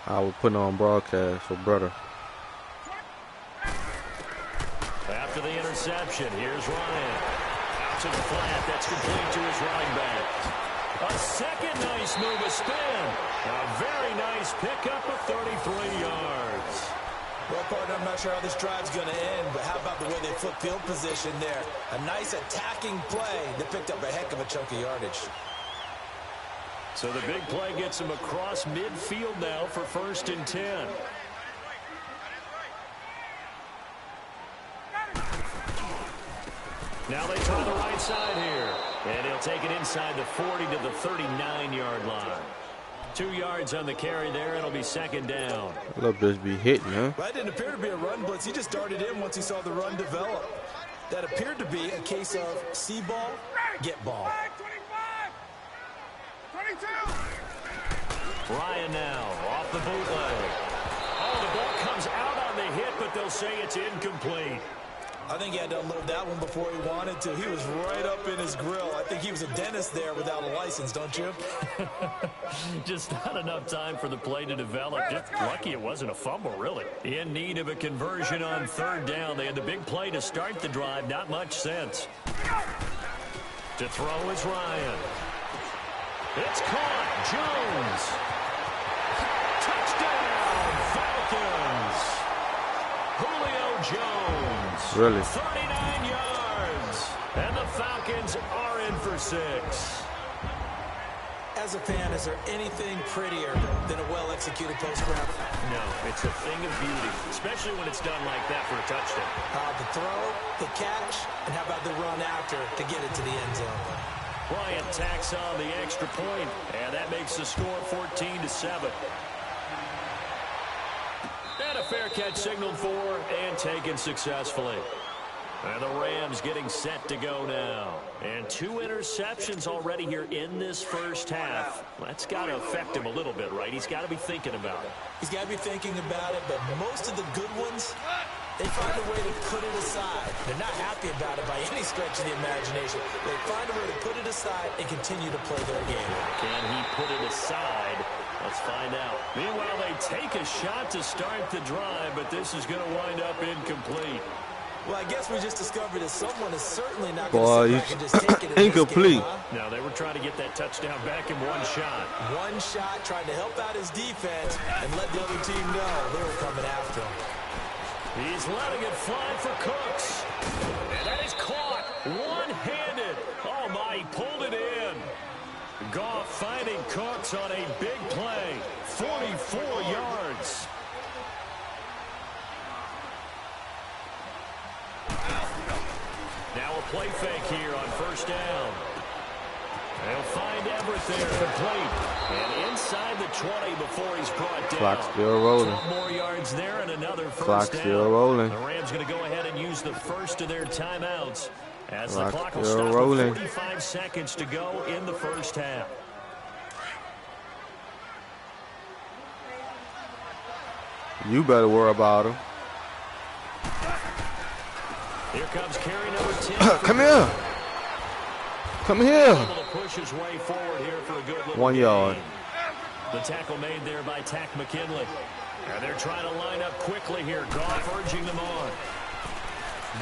I was putting on broadcast for brother. After the interception, here's Ryan. Out to the flat. That's complete to his running back. A second nice move, a spin. A very nice pickup of 33 yards. Well, partner, I'm not sure how this drive's going to end, but how about the way they flip field position there? A nice attacking play that picked up a heck of a chunk of yardage. So the big play gets him across midfield now for 1st and 10. Now they try the right side here. And he'll take it inside the 40 to the 39-yard line. 2 yards on the carry there. It'll be 2nd down. Little bitch be hitting, huh? That didn't appear to be a run blitz. He just darted in once he saw the run develop. That appeared to be a case of see ball, get ball. 22. Ryan now off the bootleg. Oh, the ball comes out on the hit, but they'll say it's incomplete. I think he had to unload that one before he wanted to. He was right up in his grill. I think he was a dentist there without a license, don't you? Just not enough time for the play to develop. Just lucky it wasn't a fumble, really. In need of a conversion on 3rd down. They had the big play to start the drive. Not much sense. To throw is Ryan. It's caught. Jones. Touchdown, Falcons. Julio Jones. Really? 39 yards. And the Falcons are in for 6. As a fan, is there anything prettier than a well-executed post route? No, it's a thing of beauty, especially when it's done like that for a touchdown. The throw, the catch, and how about the run after to get it to the end zone? Bryant tacks on the extra point, and that makes the score 14-7. And a fair catch signaled for and taken successfully. And the Rams getting set to go now. And 2 interceptions already here in this first half. That's got to affect him a little bit, right? He's got to be thinking about it. He's got to be thinking about it, but most of the good ones, they find a way to put it aside. They're not happy about it by any stretch of the imagination. They find a way to put it aside and continue to play their game. Can he put it aside? Let's find out. Meanwhile, they take a shot to start the drive, but this is going to wind up incomplete. Well, I guess we just discovered that someone is certainly not Boy, going to sit back and just take it in incomplete. This game, huh? No, they were trying to get that touchdown back in one shot. One shot, trying to help out his defense and let the other team know they were coming after him. He's letting it fly for Cooks. And that is caught one-handed. Oh, my, he pulled it in. Goff finding Cooks on a big play. 44 yards. Now a play fake here on 1st down. They'll find Everett there complete. And inside the 20 before he's brought down. Clock still rolling. 12 more yards there and another 1st Clock down. still rolling. The Rams going to go ahead and use the first of their timeouts as the clock will still stop rolling. with 45 seconds to go in the first half. You better worry about him. Here comes carry number 10. Come here. Come here. Able to push his way forward here for a good little 1 yard. gain. The tackle made there by Tack McKinley. And they're trying to line up quickly here. Goff urging them on.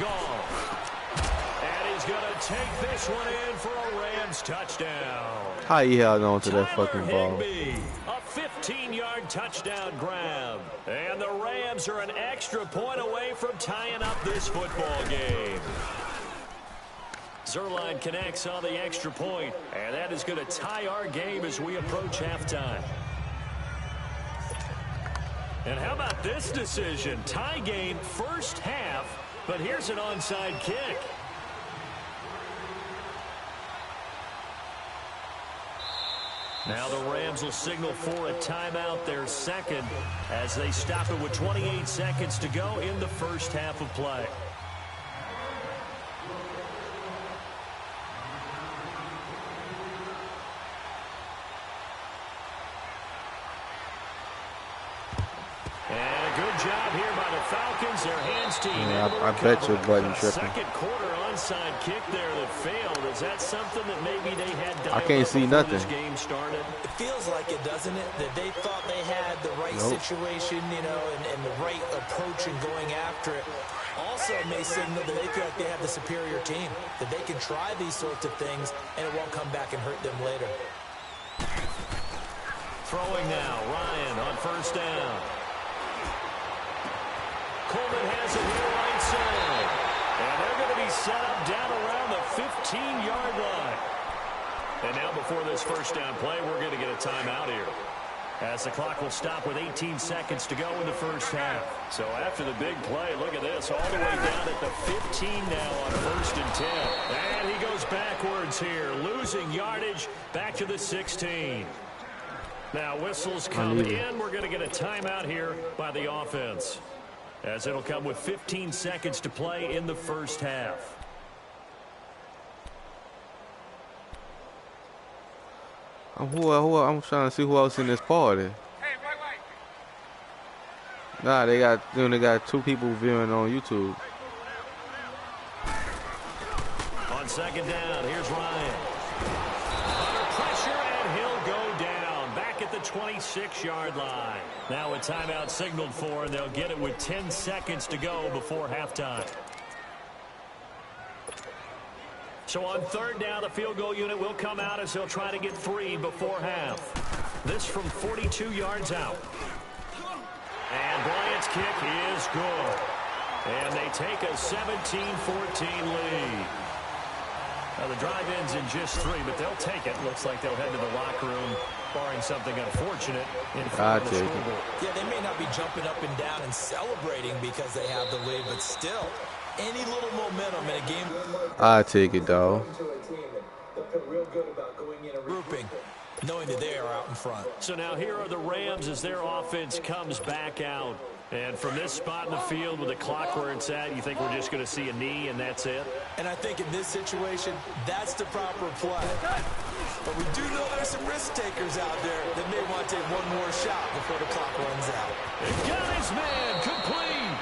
Goff. And he's going to take this one in for a Rams touchdown. How he held on to that fucking ball? Higbee, a 15-yard touchdown grab. And the Rams are an extra point away from tying up this football game. Zerline connects on the extra point, and that is going to tie our game as we approach halftime. And how about this decision? Tie game first half, but here's an onside kick. Now the Rams will signal for a timeout, their second, as they stop it with 28 seconds to go in the first half of play. And a good job here by the Falcons. seconds. Their hands team. Yeah, I bet your button tripping. Second quarter onside kick there that failed. Is that something that maybe they had done? I can't see nothing. This game started. It feels like it, doesn't it? That they thought they had the right situation, you know, and the right approach in going after it. Also may signal that they feel like they have the superior team, that they can try these sorts of things and it won't come back and hurt them later. Throwing now, Ryan on first down. Coleman has it here right side. And they're going to be set up down around the 15-yard line. And now before this first down play, we're going to get a timeout here, as the clock will stop with 18 seconds to go in the first half. So after the big play, look at this, all the way down at the 15 now on first and 10. And he goes backwards here, losing yardage back to the 16. Now whistles come in. We're going to get a timeout here by the offense, as it'll come with 15 seconds to play in the first half. I'm trying to see who else in this party. Hey, wait. Nah, they got 2 people viewing on YouTube. On second down, here's Ryan. Under pressure, and he'll go down back at the 26-yard line. Now a timeout signaled for, and they'll get it with 10 seconds to go before halftime. So on third down, the field goal unit will come out as they'll try to get 3 before half. This from 42 yards out. And Bryant's kick is good. And they take a 17-14 lead. Now the drive ends in just 3, but they'll take it. Looks like they'll head to the locker room, barring something unfortunate in front of the scoreboard. Yeah, they may not be jumping up and down and celebrating because they have the lead, but still, any little momentum in a game. I take it, dog. Grouping, knowing that they are out in front. So now here are the Rams as their offense comes back out. And from this spot in the field with the clock where it's at, you think we're just going to see a knee and that's it? And I think in this situation, that's the proper play. But we do know there's some risk takers out there that may want to take one more shot before the clock runs out. He got his man complete.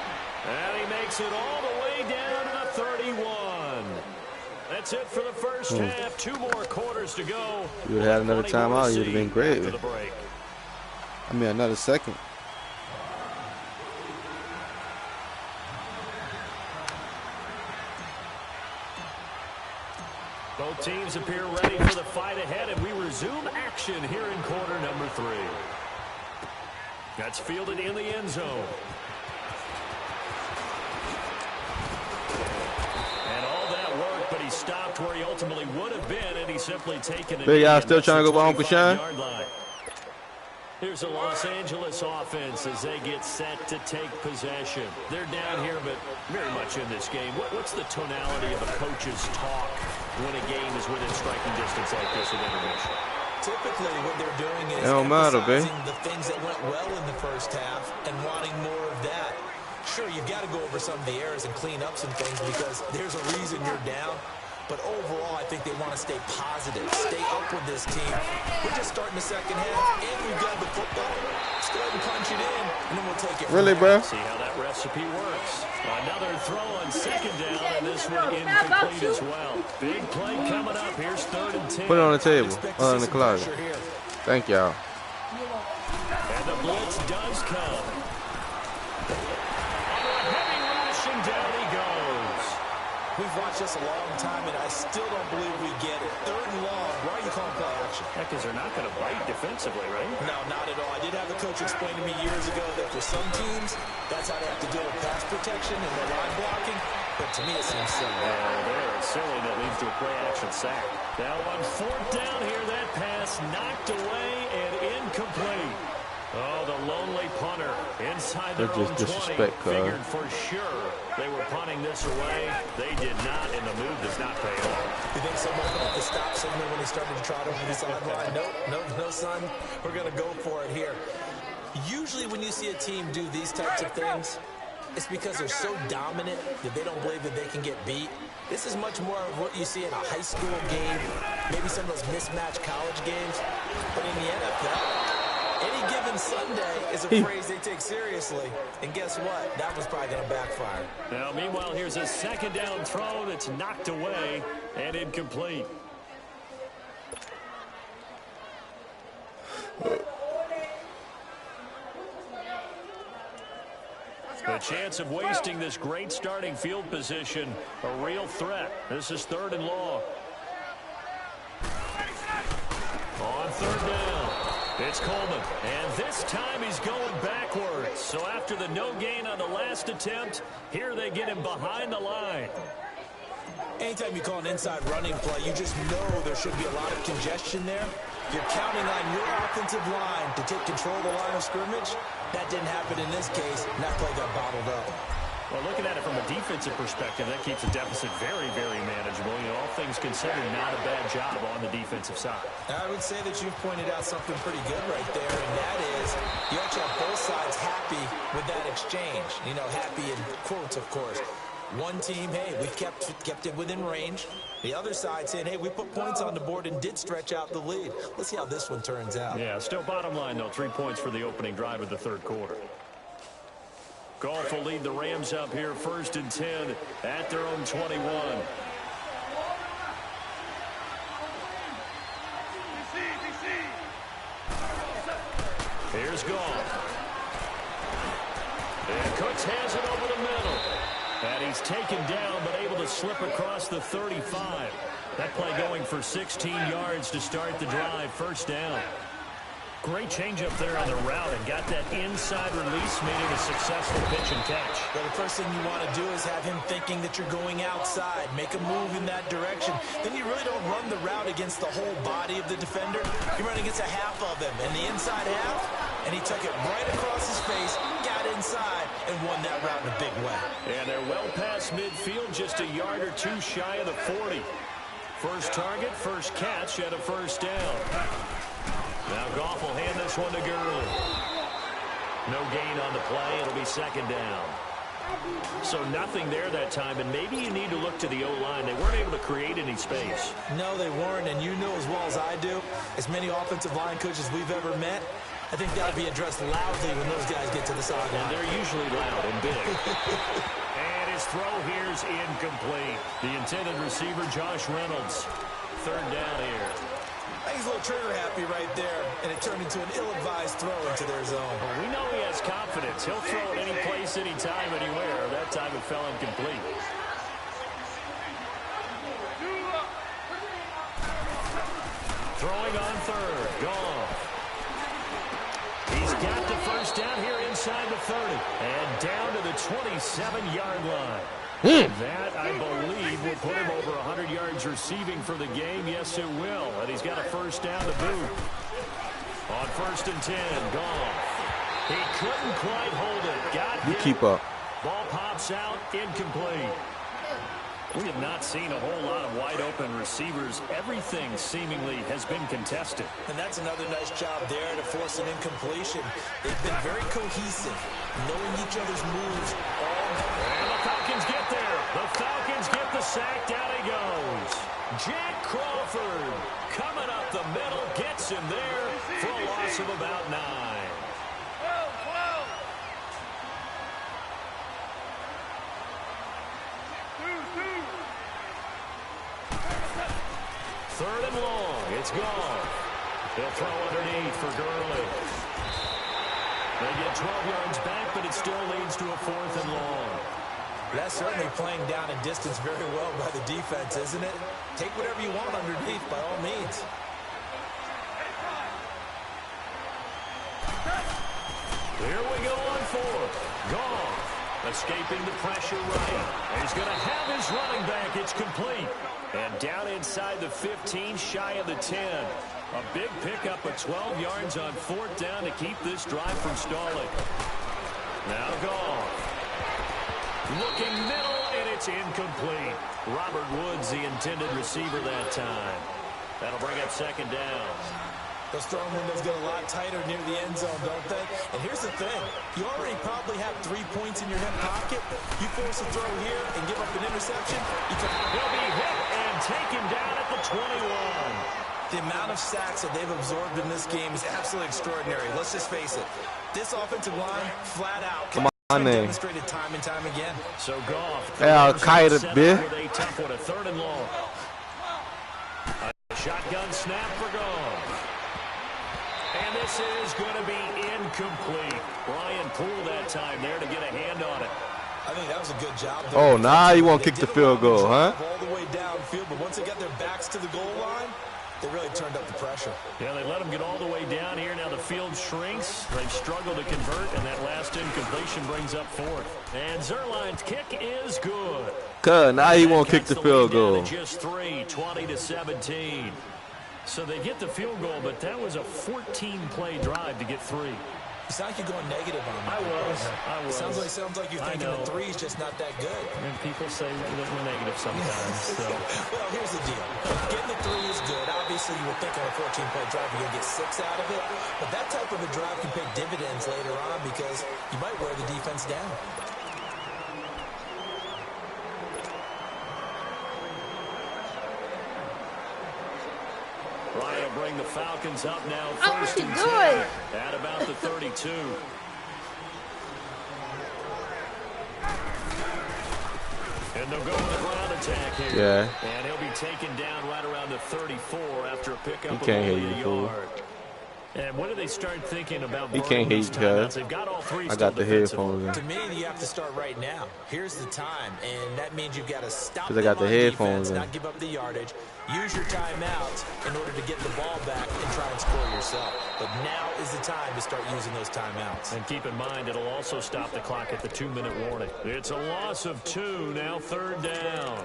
And he makes it all the way down to the 31. That's it for the first half. 2 more quarters to go. You would have had another timeout, you would have been great. I mean, another second. Both teams appear ready for the fight ahead, and we resume action here in quarter number 3. That's fielded in the end zone. And all that work, but he stopped where he ultimately would have been, and he's simply taken it. Hey, y'all still trying to go by Uncle Sean? Here's the Los Angeles offense as they get set to take possession. They're down here, but very much in this game. What's the tonality of a coach's talk when a game is within striking distance like this at intermission? Typically, what they're doing is emphasizing the things that went well in the first half and wanting more of that. Sure, you've got to go over some of the errors and clean up some things because there's a reason you're down. But overall, I think they want to stay positive, stay up with this team. We're just starting the second half, and we've got the football. Let's go ahead and punch it in, and then we'll take it. Really, bro? See how that recipe works. Another throw on second down, and this one incomplete as well. Big play coming up. Here's 3rd and 10. Put it on the table, in the closet. Thank y'all. And the blitz does come. Heavy rush, and down he goes. We've watched this a long time, and I still don't believe we get it. 3rd and long. Why are you calling play action? Because they're not going to bite defensively, right? No, not at all. I did have a coach explain to me years ago that for some teams, that's how they have to deal with pass protection and their line blocking. But to me, it seems silly. They're silly. That leads to a play-action sack. Now on 4th down here, that pass knocked away and incomplete. Oh, the lonely punter inside their own 20. Figured for sure they were punting this away. They did not, and the move does not pay off. You think someone put up the stop signal when he started to trot over the sideline? No, son. We're going to go for it here. Usually when you see a team do these types of things, it's because they're so dominant that they don't believe that they can get beat. This is much more of what you see in a high school game, maybe some of those mismatched college games. But in the NFL, any given on Sunday is a phrase they take seriously. And guess what? That was probably going to backfire. Now, meanwhile, here's a second down throw that's knocked away and incomplete. The chance of wasting this great starting field position, a real threat. This is 3rd and long. On 3rd down, it's Coleman. And this time he's going backwards. So after the no gain on the last attempt, here they get him behind the line. Anytime you call an inside running play, you just know there should be a lot of congestion there. You're counting on your offensive line to take control of the line of scrimmage. That didn't happen in this case, and that play got bottled up. Well, looking at it from a defensive perspective, that keeps the deficit very, very manageable. You know, all things considered, not a bad job on the defensive side. I would say that you've pointed out something pretty good right there, and that is you actually have both sides happy with that exchange. You know, happy in quotes, of course. One team, hey, we kept it within range. The other side saying, hey, we put points on the board and did stretch out the lead. Let's see how this one turns out. Yeah, still bottom line, though, 3 points for the opening drive of the 3rd quarter. Goff will lead the Rams up here 1st and 10 at their own 21. Here's Goff. And Cooks has it over the middle. And he's taken down, but able to slip across the 35. That play going for 16 yards to start the drive. 1st down. Great change up there on the route and got that inside release, made it a successful pitch and catch. Well, the first thing you want to do is have him thinking that you're going outside, make a move in that direction. Then you really don't run the route against the whole body of the defender. You run against a half of him, and the inside half, and he took it right across his face, got inside, and won that route in a big way. And they're well past midfield, just a yard or two shy of the 40. First target, first catch, and a 1st down. Now Goff will hand this one to Gurley. No gain on the play. It'll be 2nd down. So nothing there that time, and maybe you need to look to the O-line. They weren't able to create any space. No, they weren't, and you know as well as I do, as many offensive line coaches we've ever met, I think that'll be addressed loudly when those guys get to the sideline. And they're usually loud and big. And his throw here's incomplete. The intended receiver, Josh Reynolds. 3rd down here. He's a little trigger happy right there, and it turned into an ill-advised throw into their zone. Well, we know he has confidence. He'll throw it any place, anytime, anywhere. That time it fell incomplete. Throwing on 3rd. Goff. He's got the 1st down here inside the 30. And down to the 27-yard line. That, I believe, will put him over 100 yards receiving for the game. Yes, it will. And he's got a 1st down to boot. On 1st and 10, Goff. He couldn't quite hold it. Got hit. Keep up. Ball pops out, incomplete. We have not seen a whole lot of wide-open receivers. Everything seemingly has been contested. And that's another nice job there to force an incompletion. They've been very cohesive, knowing each other's moves all night. And the Falcons get there. The Falcons get the sack. Down he goes. Jack Crawford coming up the middle, gets him there for a loss of about 9. Third and long. It's gone. They'll throw underneath for Gurley. They get 12 yards back, but it still leads to a 4th and long. That's certainly playing down in distance very well by the defense, isn't it? Take whatever you want underneath, by all means. Here we go on 4th. Goff escaping the pressure right. And he's going to have his running back. It's complete. And down inside the 15, shy of the 10. A big pickup of 12 yards on 4th down to keep this drive from stalling. Now Goff. Looking middle, and it's incomplete. Robert Woods, the intended receiver that time. That'll bring up 2nd down. Those throwing windows get a lot tighter near the end zone, don't they? And here's the thing. You already probably have 3 points in your hip pocket. You force a throw here and give up an interception. He'll be hit and taken down at the 21. The amount of sacks that they've absorbed in this game is absolutely extraordinary. Let's just face it. This offensive line, flat out, come on, demonstrated time and time again. So Goff, Al-Qaeda, bitch. with a tough one, a 3rd and long. A shotgun snap for Goff. And this is going to be incomplete. Ryan pulled that time there to get a hand on it. I think that was a good job. Oh, now you want to kick the field goal, huh? All the way downfield, but once they got their backs to the goal line, they really turned up the pressure. Yeah, they let them get all the way down here. Now the field shrinks. They've struggled to convert, and that last incompletion brings up 4th. And Zerline's kick is good. Cuz, now you want to kick the field goal. Just 3, 20-17. So they get the field goal, but that was a 14-play drive to get 3. It's not like you're going negative on them. I was. Sounds like you're thinking the 3 is just not that good. And people say that we're negative sometimes. So. Well, here's the deal. Getting the 3 is good. Obviously, you would think on a 14-play drive you're going to get 6 out of it. But that type of a drive can pay dividends later on because you might wear the defense down. Ryan will bring the Falcons up now. 1st and 10 at about the 32. And they'll go with the ground attack here. Yeah. And he'll be taken down right around the 34 after a pickup of can't only hit a you, fool. yard. And when do they start thinking about He can't hit you, cuz. They've got all 3 I got the headphones To me, you have to start right now. Here's the time, and that means you've got to stop because I got the headphones defense, not give up the yardage. Use your timeouts in order to get the ball back and try and score yourself. But now is the time to start using those timeouts. And keep in mind, it'll also stop the clock at the 2-minute warning. It's a loss of 2, now 3rd down.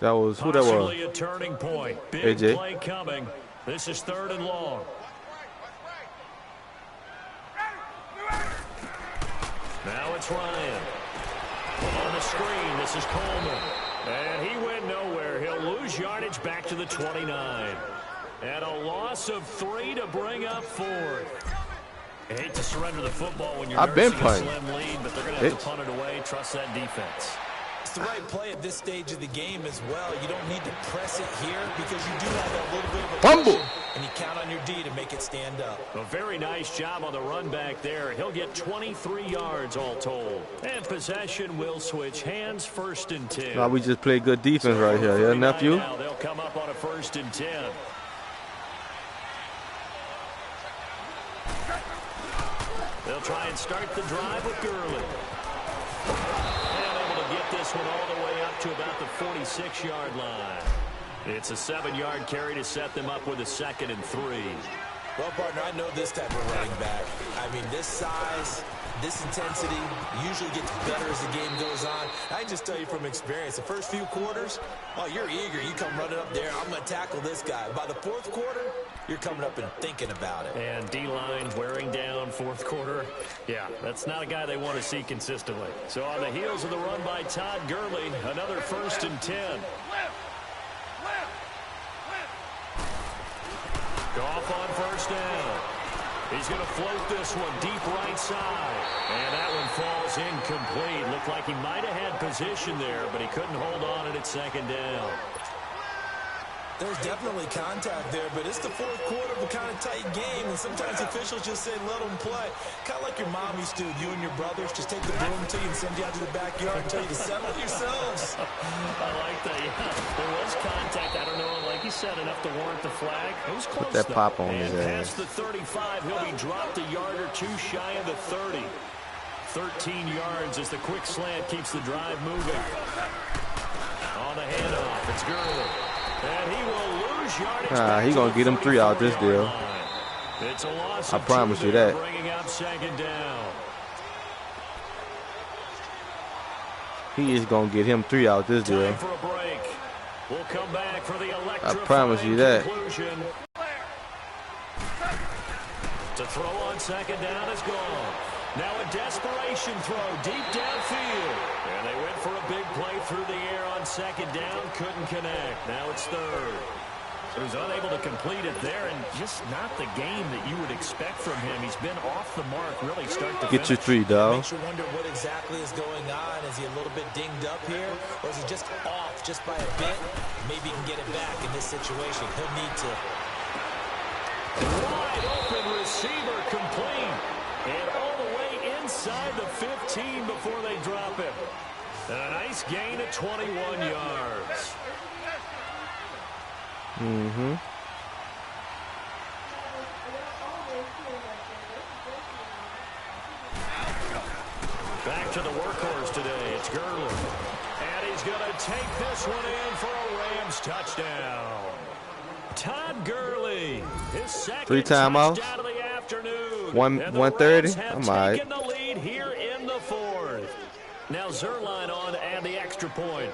That was who that Possibly was? a turning point. Big AJ. play coming. This is 3rd and long. Now it's Ryan. On the screen, this is Coleman. And he went nowhere. He'll lose yardage back to the 29. And a loss of 3 to bring up 4th. I hate to surrender the football when you're nursing a slim lead, but they're going to have to punt it away. Trust that defense. It's the right play at this stage of the game as well. You don't need to press it here because you do have that little bit of a fumble, and you count on your D to make it stand up. A very nice job on the run back there. He'll get 23 yards all told. And possession will switch hands. 1st and 10. Now we just play good defense right here, yeah, nephew? Now they'll come up on a 1st and 10. They'll try and start the drive with Gurley. Get this one all the way up to about the 46-yard line. It's a 7-yard carry to set them up with a 2nd and 3. Well, partner, I know this type of running back. I mean, this size, this intensity usually gets better as the game goes on. I can just tell you from experience, the first few quarters, oh, you're eager. You come running up there. I'm going to tackle this guy. By the 4th quarter, you're coming up and thinking about it. And D-line wearing down 4th quarter. Yeah, that's not a guy they want to see consistently. So on the heels of the run by Todd Gurley, another 1st and 10. Goff on 1st down. He's going to float this one deep right side. And that one falls incomplete. Looked like he might have had position there, but he couldn't hold on it at 2nd down. There's definitely contact there, but it's the 4th quarter of a kind of tight game, and sometimes officials just say, let them play. Kind of like your mom used to, you and your brothers, just take the broom to you and send you out to the backyard and tell you to settle it yourselves. I like that. Yeah, there was contact. I don't know, like you said, enough to warrant the flag. It was close. Put that pop on his ass. Past the 35, he'll be dropped a yard or 2 shy of the 30. 13 yards as the quick slant keeps the drive moving. On the handoff, it's Gurley. And he will lose yardage. He's going to get him 3 out this deal. It's a loss. I promise you that. Bringing up 2nd down. He is going to get him 3 out this deal. Time for a break. We'll come back for the I promise you that. Conclusion. To throw on 2nd down is gone. Now a desperation throw deep downfield. And they went for a big play through the air on 2nd down. Couldn't connect. Now it's 3rd. He was unable to complete it there, and just not the game that you would expect from him. He's been off the mark, really start to Get your finish. 3, dog. Makes you wonder what exactly is going on. Is he a little bit dinged up here, or is he just off just by a bit? Maybe he can get it back in this situation. He'll need to. Wide open receiver complete. And all the way inside the 15 before they drop it. And a nice gain of 21 yards. Back to the workhorse today. It's Gurley. And he's going to take this one in for a Rams touchdown. Todd Gurley, his second 3 timeouts. touchdown of the afternoon. 1:30. I'm all right. Taken the lead here in the 4th. Now Zerline on to add the extra point.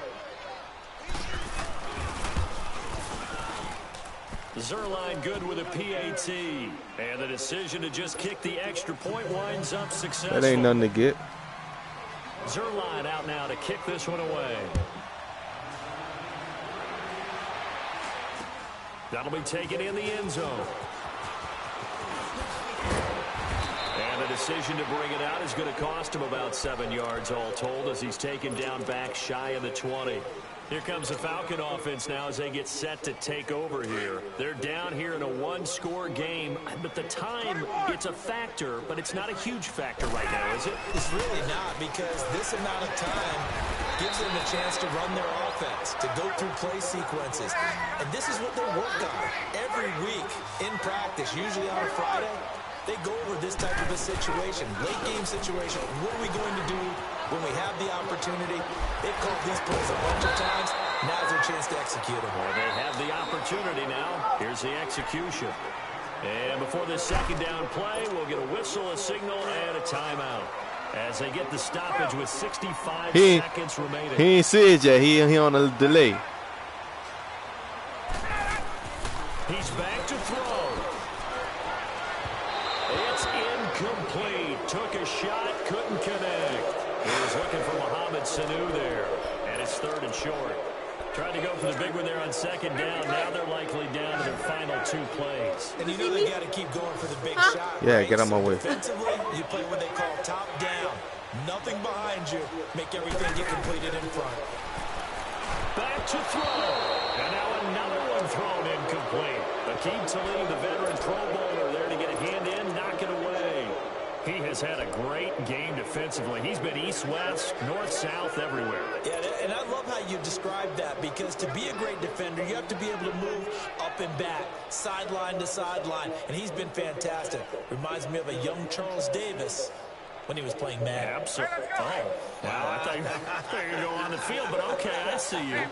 Zerline good with a PAT. And the decision to just kick the extra point winds up successful. That ain't nothing to get. Zerline out now to kick this one away. That'll be taken in the end zone. And the decision to bring it out is going to cost him about 7 yards all told as he's taken down back shy of the 20. Here comes the Falcon offense now as they get set to take over here. They're down here in a one-score game, but the time, it's a factor, but it's not a huge factor right now, is it? It's really not, because this amount of time gives them a chance to run their offense, to go through play sequences. And this is what they work on every week in practice, usually on a Friday. They go over this type of a situation, late game situation. What are we going to do when we have the opportunity? They've called these plays a bunch of times. Now's their chance to execute them. Well, they have the opportunity now. Here's the execution. And before this second down play, we'll get a whistle, a signal, and a timeout. As they get the stoppage with 65 seconds remaining. He ain't see it yet. He on a delay. He's back to throw. It's incomplete. Took a shot, couldn't connect. He was looking for Mohamed Sanu there. And it's 3rd and short. Tried to go for the big one there on second down. Now they're likely down to their final 2 plays. And you know they got to keep going for the big shot. Yeah, right? get on my way. Defensively, you play what they call top down. Nothing behind you. Make everything get completed in front. Back to throw. And now another one thrown incomplete. Akeem Talib, the veteran Pro Bowler, there to get a hand in, knock it away. He has had a great game defensively. He's been east-west, north-south, everywhere. Yeah, and I love how you described that, because to be a great defender, you have to be able to move up and back, sideline to sideline, and he's been fantastic. Reminds me of a young Charles Davis when he was playing Madden. Absolutely. Oh, wow. I thought you were going to go on the field, but okay, I see you.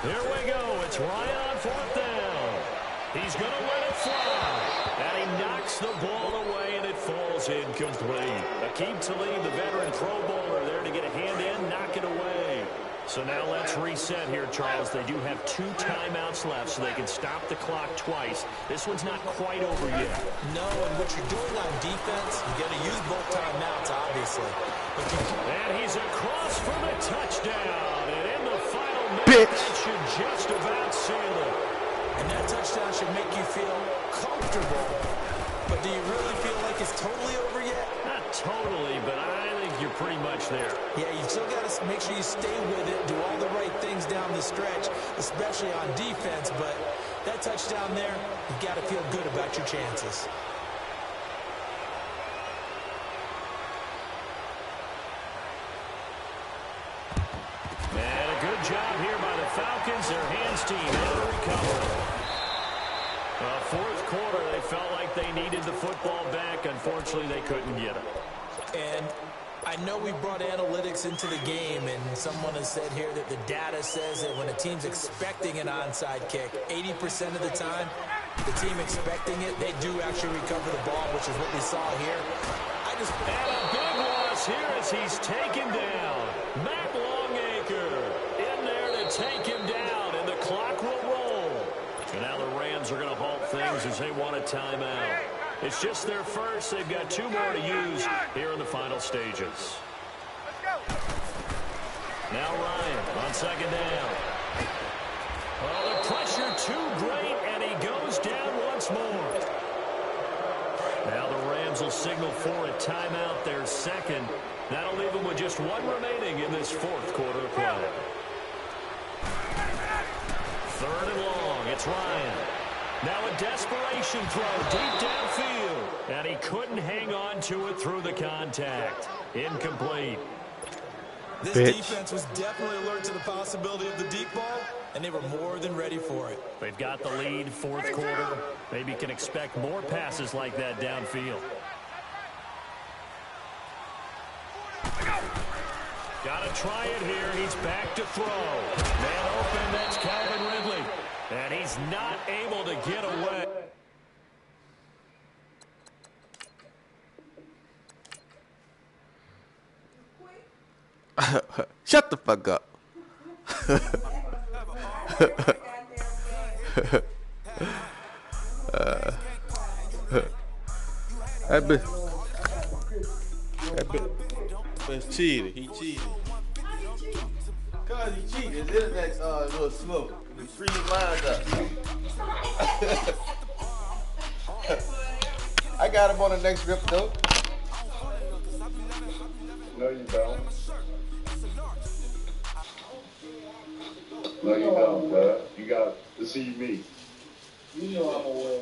Here we go. It's Ryan on 4th down. He's going to let it fly. And he knocks the ball away, and it falls incomplete. Akeem Talib, the veteran Pro Bowler, there to get a hand in, knock it away. So now let's reset here, Charles. They do have 2 timeouts left, so they can stop the clock twice. This one's not quite over yet. No, and what you're doing on defense, you got to use both timeouts, obviously. And he's across for the touchdown. And in the final minute, that should just about seal it. And that touchdown should make you feel comfortable. But do you really feel like it's totally over yet? Not totally, but I think you're pretty much there. Yeah, you still got to make sure you stay with it, do all the right things down the stretch, especially on defense. But that touchdown there, you got to feel good about your chances. And a good job here by the Falcons. Their hands team able to recover. 4th quarter, they felt like they needed the football back. Unfortunately, they couldn't get it. And I know we brought analytics into the game, and someone has said here that the data says that when a team's expecting an onside kick, 80% of the time, the team expecting it, they do actually recover the ball, which is what we saw here. And a big loss here as he's taken down. Matt Longacre in there to take him down, and the clock will roll. And now the Rams are going to halt things as they want a timeout. It's just their first. They've got 2 more to use here in the final stages. Now Ryan on second down. Well, the pressure too great, and he goes down once more. Now the Rams will signal for a timeout, their second. That'll leave them with just 1 remaining in this 4th quarter of play. 3rd and long. It's Ryan. Now a desperation throw deep downfield. And he couldn't hang on to it through the contact. Incomplete. This defense was definitely alert to the possibility of the deep ball, and they were more than ready for it. They've got the lead, 4th quarter. Maybe can expect more passes like that downfield. Got to try it here. He's back to throw. Man open, that's Calvin Ridley. And he's not able to get away. Shut the fuck up. That bitch cheated. He cheated. Cause he cheated. His internet's a little slow. The screen lined up. I got him on the next grip though. No, you don't. No, you don't, bud. You got to see me. You know I'm aware.